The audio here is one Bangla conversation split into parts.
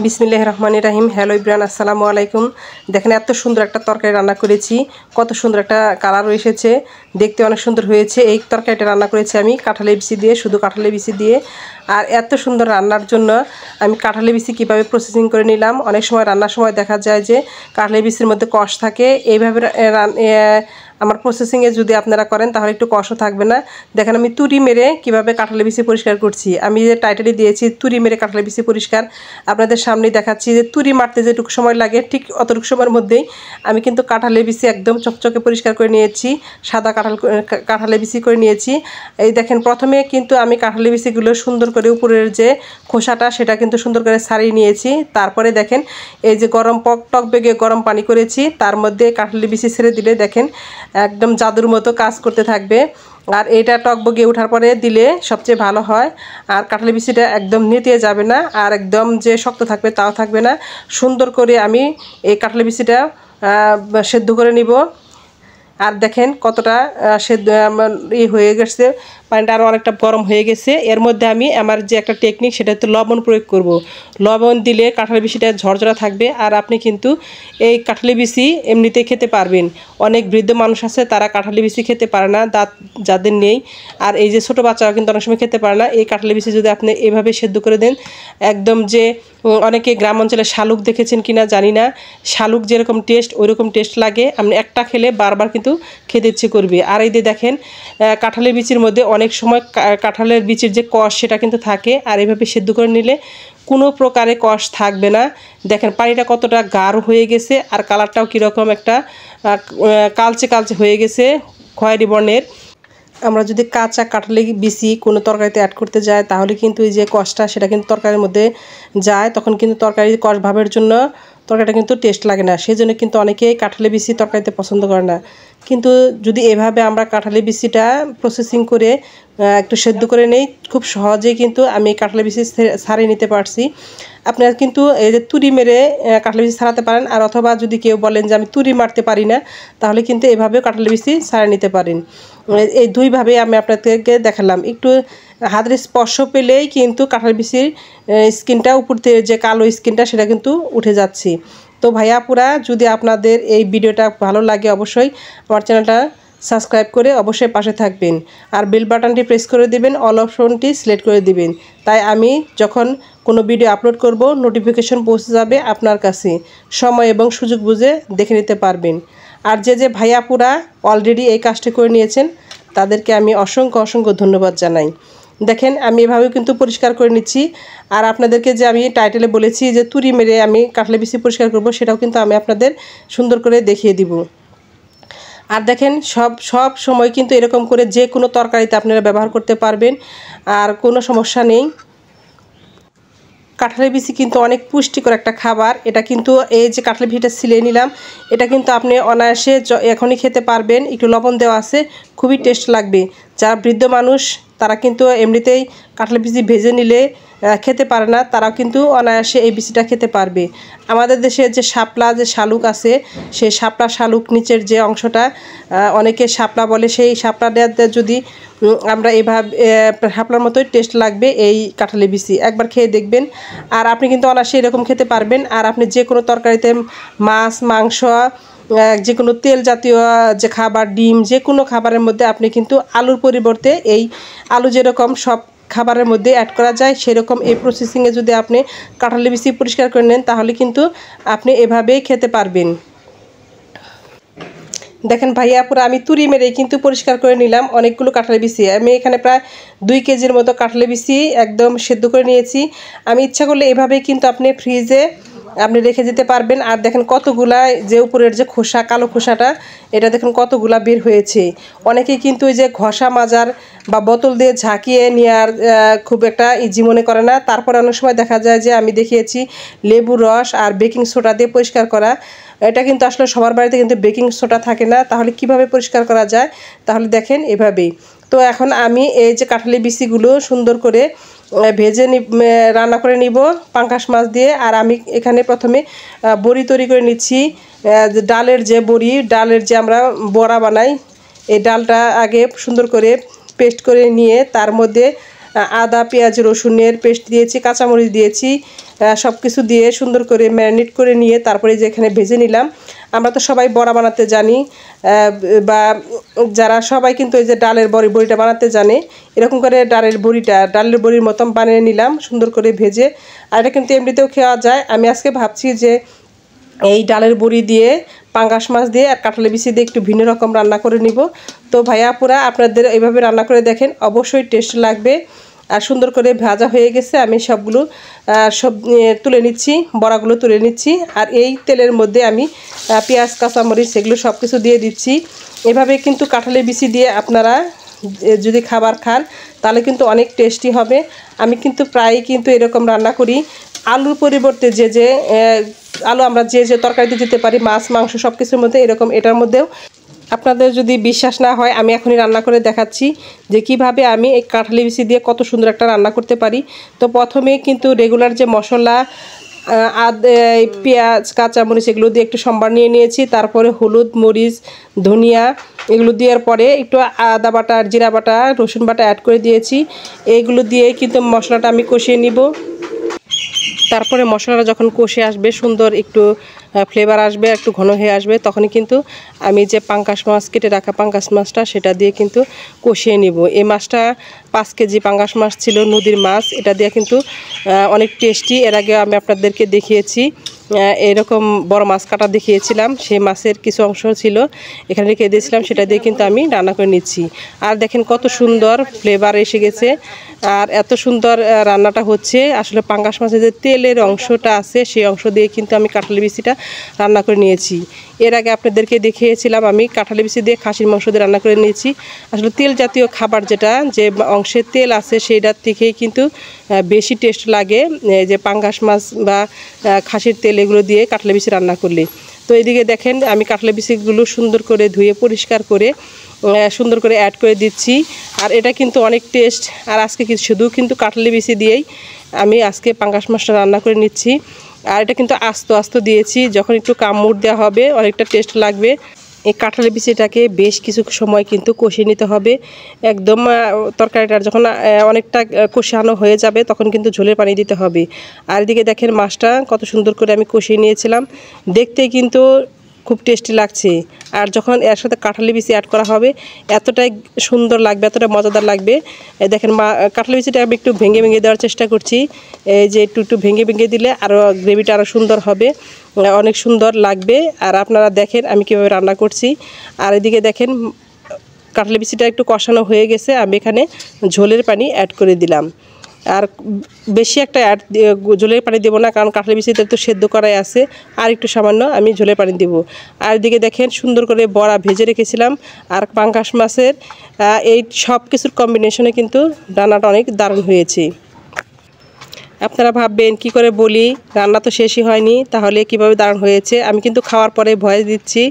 বিসমিল্লাহির রহমানির রহিম। হ্যালো ইব্রান, আসসালামু আলাইকুম। দেখেন এত সুন্দর একটা তরকারি রান্না করেছি, কত সুন্দর একটা কালারও এসেছে, দেখতে অনেক সুন্দর হয়েছে। এই তরকারিটা রান্না করেছি আমি কাঁঠালের বিচি দিয়ে, শুধু কাঁঠালের বিচি দিয়ে। আর এত সুন্দর রান্নার জন্য আমি কাঁঠালের বিচি কীভাবে প্রসেসিং করে নিলাম। অনেক সময় রান্নার সময় দেখা যায় যে কাঁঠালের বিচির মধ্যে কষ থাকে, এইভাবে আমার প্রসেসিংয়ে যদি আপনারা করেন তাহলে একটু কষও থাকবে না। দেখেন আমি তুরি মেরে কীভাবে কাঁঠালের বিচি পরিষ্কার করছি। আমি যে টাইটেলে দিয়েছি তুরি মেরে কাঁঠালের বিচি পরিষ্কার, আপনাদের সামনেই দেখাচ্ছি যে তুরি মারতে যেটুকু সময় লাগে ঠিক অতটুকু সময়ের মধ্যেই আমি কিন্তু কাঁঠালের বিচি একদম চকচকে পরিষ্কার করে নিয়েছি, সাদা কাঁঠালের বিচি করে নিয়েছি। এই দেখেন প্রথমে কিন্তু আমি কাঁঠালের বিচিগুলো সুন্দর করে উপরের যে খোসাটা সেটা কিন্তু সুন্দর করে ছাড়িয়ে নিয়েছি। তারপরে দেখেন এই যে টক বেগে গরম পানি করেছি, তার মধ্যে কাঁঠালের বিচি ছেড়ে দিলে দেখেন একদম জাদুর মতো কাজ করতে থাকবে। আর এটা টকবগে ওঠার পরে দিলে সবচেয়ে ভালো হয়। আর কাঁঠালের বিচিটা একদম নেতিয়ে যাবে না, আর একদম যে শক্ত থাকবে তাও থাকবে না। সুন্দর করে আমি এই কাঁঠালের বিচিটা সেদ্ধ করে নিব। আর দেখেন কতটা সেদ্ধ হয়ে গেছে, পানিটা আরও অনেকটা গরম হয়ে গেছে। এর মধ্যে আমি আমার যে একটা টেকনিক সেটা হচ্ছে লবণ প্রয়োগ করব। লবণ দিলে কাঁঠালের বিচিটা ঝরঝরা থাকবে, আর আপনি কিন্তু এই কাঁঠালের বিচি এমনিতেই খেতে পারবেন। অনেক বৃদ্ধ মানুষ আছে তারা কাঁঠালের বিচি খেতে পারে না, দাঁত যাদের নেই। আর এই যে ছোটো বাচ্চারা কিন্তু অনেক সময় খেতে পারে না। এই কাঁঠালের বিচি যদি আপনি এভাবে সেদ্ধ করে দেন, একদম যে অনেকে গ্রাম অঞ্চলে শালুক দেখেছেন কিনা জানি না, শালুক যেরকম টেস্ট ওইরকম টেস্ট লাগে। আপনি একটা খেলে বারবার কিন্তু খেতে ইচ্ছে করবে। আর এই যে দেখেন কাঁঠালের বিচির মধ্যে অনেক সময় কাঁঠালের বিচির যে কষ সেটা কিন্তু থাকে, আর এইভাবে সেদ্ধ করে নিলে কোনো প্রকারে কষ থাকবে না। দেখেন পানিটা কতটা গাঢ় হয়ে গেছে, আর কালারটাও কীরকম একটা কালচে কালচে হয়ে গেছে, খয়েরি বর্ণের। আমরা যদি কাঁচা কাঁঠালের বিচি কোনো তরকারিতে অ্যাড করতে যাই তাহলে কিন্তু এই যে কষটা সেটা কিন্তু তরকারির মধ্যে যায়, তখন কিন্তু তরকারির কষ ভাবের জন্য তরকারিটা কিন্তু টেস্ট লাগে না। সেই জন্য কিন্তু অনেকেই কাঁঠালের বিচি তরকারিতে পছন্দ করে না। কিন্তু যদি এভাবে আমরা কাঁঠালের বিচিটা প্রসেসিং করে একটু সেদ্ধ করে নেই, খুব সহজেই কিন্তু আমি কাঁঠালের বিচি ছাড়িয়ে নিতে পারছি। আপনারা কিন্তু এই যে তুরি মেরে কাঁঠালের বিচি ছাড়াতে পারেন, আর অথবা যদি কেউ বলেন যে আমি তুরি মারতে পারি না, তাহলে কিন্তু এভাবেও কাঁঠালের বিচি ছাড়িয়ে নিতে পারেন। এই দুইভাবে আমি আপনাদেরকে দেখালাম। একটু হাতের স্পর্শ পেলেই কিন্তু কাঁঠালের বিচির স্কিনটা উপর থেকে যে কালো স্কিনটা সেটা কিন্তু উঠে যাচ্ছে। তো ভাইয়া আপুরা, যদি আপনাদের এই ভিডিওটা ভালো লাগে অবশ্যই আমার চ্যানেলটা সাবস্ক্রাইব করে অবশ্যই পাশে থাকবেন, আর বেল বাটনটি প্রেস করে দিবেন, অল অপশনটি সিলেক্ট করে দিবেন। তাই আমি যখন কোনো ভিডিও আপলোড করব নোটিফিকেশন পৌঁছে যাবে আপনার কাছে, সময় এবং সুযোগ বুঝে দেখে নিতে পারবেন। আর যে ভাইয়া আপুরা অলরেডি এই কাজটি করে নিয়েছেন তাদেরকে আমি অসংখ্য ধন্যবাদ জানাই। দেখেন আমি এভাবেও কিন্তু পরিষ্কার করে নিচ্ছি। আর আপনাদেরকে যে আমি টাইটেলে বলেছি যে তুরি মেরে আমি কাঁঠালের বিচি পরিষ্কার করব, সেটাও কিন্তু আমি আপনাদের সুন্দর করে দেখিয়ে দিব। আর দেখেন সব সময় কিন্তু এরকম করে যে কোনো তরকারিতে আপনারা ব্যবহার করতে পারবেন, আর কোনো সমস্যা নেই। কাঁঠালের বিচি কিন্তু অনেক পুষ্টিকর একটা খাবার। এটা কিন্তু এই যে কাঁঠালের বিচিটা ছিলে নিলাম, এটা কিন্তু আপনি অনায়াসে এখনই খেতে পারবেন। একটু লবণ দেওয়া আছে, খুবই টেস্ট লাগবে। যারা বৃদ্ধ মানুষ তারা কিন্তু এমনিতেই কাঁঠালের বিচি ভেজে নিলে খেতে পারে না, তারাও কিন্তু অনায়াসে এই বিচিটা খেতে পারবে। আমাদের দেশে যে শাপলা যে শালুক আছে, সেই শালুক নিচের যে অংশটা অনেকে শাপলা বলে, সেই শাপলাটা যদি আমরা এভাবে শাপলার মতোই টেস্ট লাগবে এই কাঁঠালের বিচি। একবার খেয়ে দেখবেন, আর আপনি কিন্তু অনায়াসে এরকম খেতে পারবেন। আর আপনি যে কোনো তরকারিতে মাছ মাংস যে কোনো তেল জাতীয় যে খাবার, ডিম, যে কোনো খাবারের মধ্যে আপনি কিন্তু আলুর পরিবর্তে এই আলু যেরকম সব খাবারের মধ্যে অ্যাড করা যায়, সেরকম এই প্রসেসিংয়ে যদি আপনি কাঁঠালের বিচি পরিষ্কার করে নেন তাহলে কিন্তু আপনি এভাবেই খেতে পারবেন। দেখেন ভাইয়া আপুরা, আমি তুরি মেরে কিন্তু পরিষ্কার করে নিলাম অনেকগুলো কাঁঠালের বিচি। আমি এখানে প্রায় 2 কেজির মতো কাঁঠালের বিচি একদম সেদ্ধ করে নিয়েছি। আমি ইচ্ছা করলে এভাবেই কিন্তু আপনি ফ্রিজে আপনি রেখে দিতে পারবেন। আর দেখেন কতগুলা যে উপরের যে খোসা, কালো খোসাটা, এটা দেখুন কতগুলা বের হয়েছে। অনেকেই কিন্তু ওই যে ঘষা মাজার বা বোতল দিয়ে ঝাঁকিয়ে নেওয়ার খুব একটা ইজি মনে করে না। তারপরে অনেক সময় দেখা যায় যে আমি দেখিয়েছি লেবুর রস আর বেকিং সোডা দিয়ে পরিষ্কার করা। এটা কিন্তু আসলে সবার বাড়িতে কিন্তু বেকিং সোডা থাকে না। তাহলে কিভাবে পরিষ্কার করা যায়? তাহলে দেখেন এভাবেই। তো এখন আমি এই যে কাঁঠালের বিচিগুলো সুন্দর করে ভেজে রান্না করে নিব পাঙ্গাস মাছ দিয়ে। আর আমি এখানে প্রথমে বড়ি তৈরি করে নিচ্ছি। ডালের যে বড়ি, ডালের যে আমরা বড়া বানাই, এই ডালটা আগে সুন্দর করে পেস্ট করে নিয়ে তার মধ্যে আদা পেঁয়াজ রসুনের পেস্ট দিয়েছি, কাঁচামরিচ দিয়েছি, সব কিছু দিয়ে সুন্দর করে ম্যারিনেট করে নিয়ে তারপরে যে এখানে ভেজে নিলাম। আমরা তো সবাই বড়া বানাতে জানি, বা যারা সবাই কিন্তু এই যে ডালের বড়িটা বানাতে জানে, এরকম করে ডালের বড়ির মতন বানিয়ে নিলাম সুন্দর করে ভেজে। আর এটা কিন্তু এমনিতেও খাওয়া যায়। আমি আজকে ভাবছি যে এই ডালের বড়ি দিয়ে পাঙ্গাস মাছ দিয়ে আর কাঁঠালের বিচি দিয়ে একটু ভিন্ন রকম রান্না করে নিব। তো ভাইয়া আপুরা আপনাদের এইভাবে রান্না করে দেখেন, অবশ্যই টেস্ট লাগবে। আর সুন্দর করে ভাজা হয়ে গেছে, আমি সবগুলো সব তুলে নিচ্ছি, বড়াগুলো তুলে নিচ্ছি। আর এই তেলের মধ্যে আমি পেঁয়াজ কাঁচামরিচ সেগুলো সব কিছু দিয়ে দিচ্ছি। এভাবে কিন্তু কাঁঠালের বিচি দিয়ে আপনারা যদি খাবার খান তাহলে কিন্তু অনেক টেস্টি হবে। আমি কিন্তু প্রায়ই কিন্তু এরকম রান্না করি। আলুর পরিবর্তে যে আলু আমরা যে তরকারিতে দিতে পারি, মাছ মাংস সব কিছুর মধ্যে, এরকম এটার মধ্যেও। আপনাদের যদি বিশ্বাস না হয় আমি এখনই রান্না করে দেখাচ্ছি যে কিভাবে আমি এই কাঁঠালের বিচি দিয়ে কত সুন্দর একটা রান্না করতে পারি। তো প্রথমে কিন্তু রেগুলার যে মশলা পেঁয়াজ কাঁচামরিচ এগুলো দিয়ে একটু সম্বার নিয়ে নিয়েছি। তারপরে হলুদ মরিচ ধনিয়া এগুলো দেওয়ার পরে একটু আদা বাটা জিরা বাটা রসুন বাটা অ্যাড করে দিয়েছি। এইগুলো দিয়ে কিন্তু মশলাটা আমি কষিয়ে নিব। তারপরে মশলাটা যখন কষে আসবে, সুন্দর একটু ফ্লেভার আসবে, একটু ঘন হয়ে আসবে, তখনই কিন্তু আমি যে পাঙ্গাস মাছ কেটে রাখা পাঙ্গাস মাছটা সেটা দিয়ে কিন্তু কষিয়ে নিব। এই মাছটা 5 কেজি পাঙ্গাস মাছ ছিল, নদীর মাছ। এটা দিয়ে কিন্তু অনেক টেস্টি। এর আগে আমি আপনাদেরকে দেখিয়েছি, এরকম বড় মাছ কাটা দেখিয়েছিলাম, সেই মাছের কিছু অংশ ছিল এখানে রেখে দিয়েছিলাম, সেটা দিয়ে কিন্তু আমি রান্না করে নিচ্ছি। আর দেখেন কত সুন্দর ফ্লেভার এসে গেছে, আর এত সুন্দর রান্নাটা হচ্ছে। আসলে পাঙ্গাস মাছের যে তেলের অংশটা আছে সেই অংশ দিয়ে কিন্তু আমি কাঁঠালের বিচিটা রান্না করে নিয়েছি। এর আগে আপনাদেরকে দেখিয়েছিলাম আমি কাঁঠালের বিচি দিয়ে খাসির মাংস দিয়ে রান্না করে নিয়েছি। আসলে তেল জাতীয় খাবার যেটা যে অংশে তেল আছে সেইটার থেকেই কিন্তু বেশি টেস্ট লাগে যে পাঙ্গাস মাছ বা খাসির তেল এগুলো দিয়ে কাঁঠালের বিচি রান্না করলে। তো এদিকে দেখেন আমি কাঁঠালের বিচিগুলো সুন্দর করে ধুয়ে পরিষ্কার করে সুন্দর করে অ্যাড করে দিচ্ছি। আর এটা কিন্তু অনেক টেস্ট। আর আজকে শুধু কিন্তু কাঁঠালের বিচি দিয়েই আমি আজকে পাঙ্গাস মাছটা রান্না করে নিচ্ছি। আর এটা কিন্তু আস্ত দিয়েছি, যখন একটু কামড় দেওয়া হবে অনেকটা টেস্ট লাগবে। এই কাঁঠালের বিচিটাকে বেশ কিছু সময় কিন্তু কষিয়ে নিতে হবে। একদম তরকারিটা যখন অনেকটা কষানো হয়ে যাবে তখন কিন্তু ঝোলের পানি দিতে হবে। আর এদিকে দেখেন মাছটা কত সুন্দর করে আমি কষিয়ে নিয়েছিলাম, দেখতে কিন্তু খুব টেস্টি লাগছে। আর যখন এর সাথে কাঁঠালের বিচি অ্যাড করা হবে এতটাই সুন্দর লাগবে, এতটা মজাদার লাগবে। দেখেন কাঁঠালের বিচিটা আমি একটু ভেঙে দেওয়ার চেষ্টা করছি, এই যে একটু ভেঙে দিলে আরও গ্রেভিটা আরও সুন্দর হবে, অনেক সুন্দর লাগবে। আর আপনারা দেখেন আমি কীভাবে রান্না করছি। আর এদিকে দেখেন কাঁঠালের বিচিটা একটু কষানো হয়ে গেছে, আমি এখানে ঝোলের পানি অ্যাড করে দিলাম। আর বেশি একটা ঝোলের পানি দেবো না, কারণ কাঁঠালের বিচিতে তো সেদ্ধ করাই আছে। আর একটু সামান্য আমি ঝোলের পানি দেবো। আর এদিকে দেখেন সুন্দর করে বড়া ভেজে রেখেছিলাম আর পাঙ্গাস মাছের, এই সব কিছুর কম্বিনেশনে কিন্তু রান্নাটা অনেক দারুণ হয়েছে। আপনারা ভাববেন কি করে বলি, রান্না তো শেষই হয়নি, তাহলে কিভাবে দারুণ হয়েছে। আমি কিন্তু খাওয়ার পরে ভয়েস দিচ্ছি।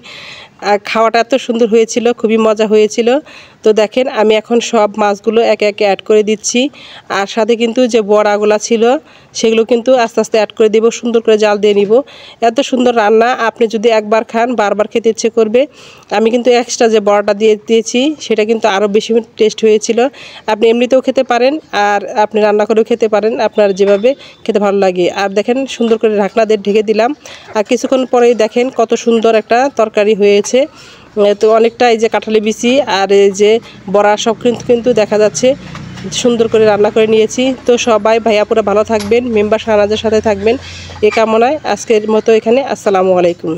আর খাওয়াটা এত সুন্দর হয়েছিল, খুবই মজা হয়েছিল। তো দেখেন আমি এখন সব মাছগুলো একে একে অ্যাড করে দিচ্ছি। আর সাথে কিন্তু যে বড়াগুলো ছিল সেগুলো কিন্তু আস্তে আস্তে অ্যাড করে দেব, সুন্দর করে জাল দিয়ে নিব। এত সুন্দর রান্না, আপনি যদি একবার খান বারবার খেতে ইচ্ছে করবে। আমি কিন্তু এক্সট্রা যে বড়াটা দিয়েছি সেটা কিন্তু আরও বেশি টেস্ট হয়েছিল। আপনি এমনিতেও খেতে পারেন আর আপনি রান্না করেও খেতে পারেন, আপনার যেভাবে খেতে ভালো লাগে। আর দেখেন সুন্দর করে ঢাকনা দিয়ে ঢেকে দিলাম। আর কিছুক্ষণ পরেই দেখেন কত সুন্দর একটা তরকারি হয়েছে। তো অনেকটা এই যে কাঁঠালের বিচি আর এই যে বড়া সব কিন্তু দেখা যাচ্ছে সুন্দর করে রান্না করে নিয়েছি। তো সবাই ভাইয়াপুরা ভালো থাকবেন, মেম্বার শাহনাজের সাথে থাকবেন, এ কামনায় আজকের মতো এখানে আসসালামু আলাইকুম।